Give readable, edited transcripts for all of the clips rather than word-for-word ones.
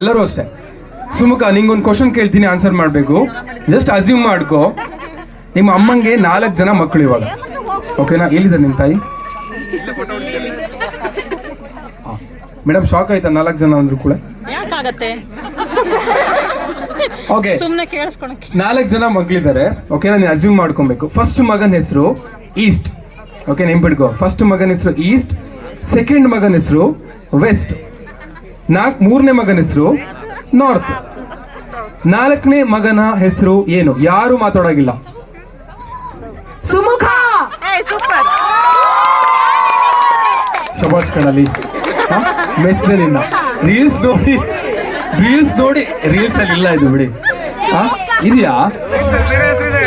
ಎಲ್ಲರೂ ಅಷ್ಟೇ. ಸುಮುಖ ನಿಂಗೊಂದು ಕ್ವಶನ್ ಕೇಳ್ತೀನಿ, ಆನ್ಸರ್ ಮಾಡಬೇಕು. ಜಸ್ಟ್ ಅಸ್ಯೂಮ್ ಮಾಡ್ಕೋ, ನಿಮ್ಮ ಅಮ್ಮಂಗೆ 4 ಜನ ಮಕ್ಕಳು ಇವಾಗ, ಓಕೆನಾ? ಎಲ್ಲಿದ್ದಾರೆ ನಿಮ್ಮ ತಾಯಿ? ಮೇಡಮ್ ಶಾಕ್ ಆಯ್ತಾ 4 ಜನ ಅಂದ್ರು ಕೂಡ? ಓಕೆ, 4 ಜನ ಮಕ್ಕಳಿದ್ದಾರೆ, ಓಕೆನಾ? ನೀನು ಅಸ್ಯೂಮ್ ಮಾಡ್ಕೊಬೇಕು. ಫಸ್ಟ್ ಮಗನ ಹೆಸರು ಈಸ್ಟ್, ಓಕೆ? ನೆನ್ಪಿಡ್ಕೋ. ಫಸ್ಟ್ ಮಗನ ಹೆಸರು ಈಸ್ಟ್, ಸೆಕೆಂಡ್ ಮಗನ ಹೆಸರು ವೆಸ್ಟ್, ಮೂರನೇ ಮಗನ ಹೆಸರು ನಾರ್ತ್, 4ನೇ ಮಗನ ಹೆಸರು ಏನು? ಯಾರು ಮಾತಾಡೋಗಿಲ್ಲ. ಸುಮುಖ. ಶಬಾಷ್ ಕಣಲಿ, ಮೆಸ್ದೆ ನಿನ್ನ. ರೀಲ್ಸ್ ನೋಡಿ ರೀಲ್ಸ್ ಅಲ್ಲಿ ಇಲ್ಲ ಇದು, ಬಿಡಿ. ಇದೆಯಾ?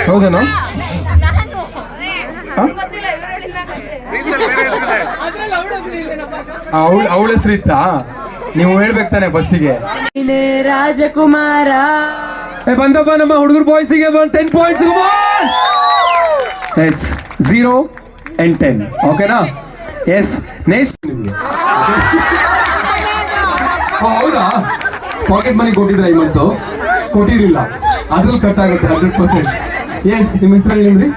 ಹೌದನೋ? ಅವಳ ಹೆಸರು ಇತ್ತಾ? ನೀವು ಹೇಳ್ಬೇಕು ತಾನೆ ಫಸ್ಟಿಗೆ. ರಾಜಕುಮಾರ. ಬಂದಪ್ಪ ನಮ್ಮ ಹುಡುಗರು ಬಾಯ್ಸಿಗೆ 10 ಪಾಯಿಂಟ್ಸ್. 0 and 10, ಓಕೆನಾ? Yes, next. ಹೌದಾ? ಪಾಕೆಟ್ ಮನಿ ಕೊಟ್ಟಿದ್ರೆ ಇವತ್ತು ಕೊಟ್ಟಿರಲಿಲ್ಲ, ಅದ್ರಲ್ಲಿ ಕಟ್ ಆಗುತ್ತೆ 100%. ಎಸ್, ನಿಮ್ಮ ಹೆಸರು ನಿಮ್ರಿ?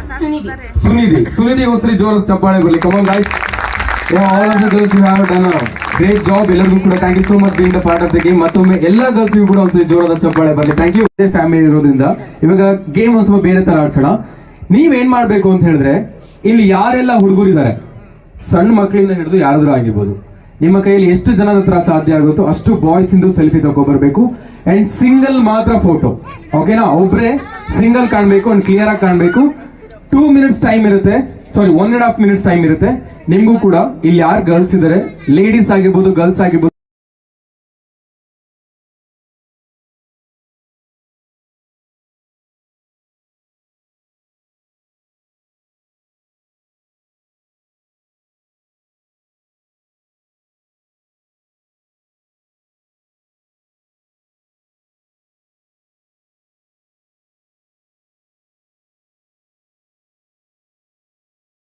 ಸುನಿಧಿ ಉಸ್ರಿ ಜೋರ ಚಪ್ಪಾಳೆ ಬರಲಿ. Come on guys. All of the girls you have done a great job. ಎಲ್ಲರಿಗೂ ಕೂಡ thank you so much being the part of the game. ಮತ್ತೊಮ್ಮೆ ಎಲ್ಲ ಗರ್ಲ್ಸ್ಗೂ ಕೂಡ ಒಂದ್ಸರಿ ಜೋರಾದ ಚಪ್ಪಾಳೆ ಬರಲಿ. Thank you. ಫ್ಯಾಮಿಲಿ ಇರೋದ್ರಿಂದ ಇವಾಗ ಗೇಮ್ ಒಂದ್ ಸ್ವಲ್ಪ ಬೇರೆ ತರ ಆಡ್ಸೋಣ. ನೀವೇನ್ ಮಾಡ್ಬೇಕು ಅಂತ ಹೇಳಿದ್ರೆ, ಇಲ್ಲಿ ಯಾರೆಲ್ಲ ಹುಡುಗರು ಇದ್ದಾರೆ, ಸಣ್ಣ ಮಕ್ಕಳಿಂದ ಹಿಡಿದು ಯಾರಾದ್ರೂ ಆಗಿರ್ಬೋದು, ನಿಮ್ಮ ಕೈಯಲ್ಲಿ ಎಷ್ಟು ಜನದ ಹತ್ರ ಸಾಧ್ಯ ಆಗುತ್ತೋ ಅಷ್ಟು ಬಾಯ್ಸ್ ಇಂದು ಸೆಲ್ಫಿ ತಗೊಬರ್ಬೇಕು. ಅಂಡ್ ಸಿಂಗಲ್ ಮಾತ್ರ ಫೋಟೋ, ಓಕೆನಾ? ಒಬ್ರೆ ಸಿಂಗಲ್ ಕಾಣ್ಬೇಕು, ಅಂಡ್ ಕ್ಲಿಯರ್ ಆಗಿ ಕಾಣ್ಬೇಕು. 2 minutes ಟೈಮ್ ಇರುತ್ತೆ, ಸಾರಿ 1.5 minutes ಟೈಮ್ ಇರುತ್ತೆ. ನಿಮ್ಗೂ ಕೂಡ ಇಲ್ಲಿ ಯಾರು ಗರ್ಲ್ಸ್ ಇದ್ದಾರೆ, ಲೇಡೀಸ್ ಆಗಿರ್ಬೋದು, ಗರ್ಲ್ಸ್ ಆಗಿರ್ಬೋದು,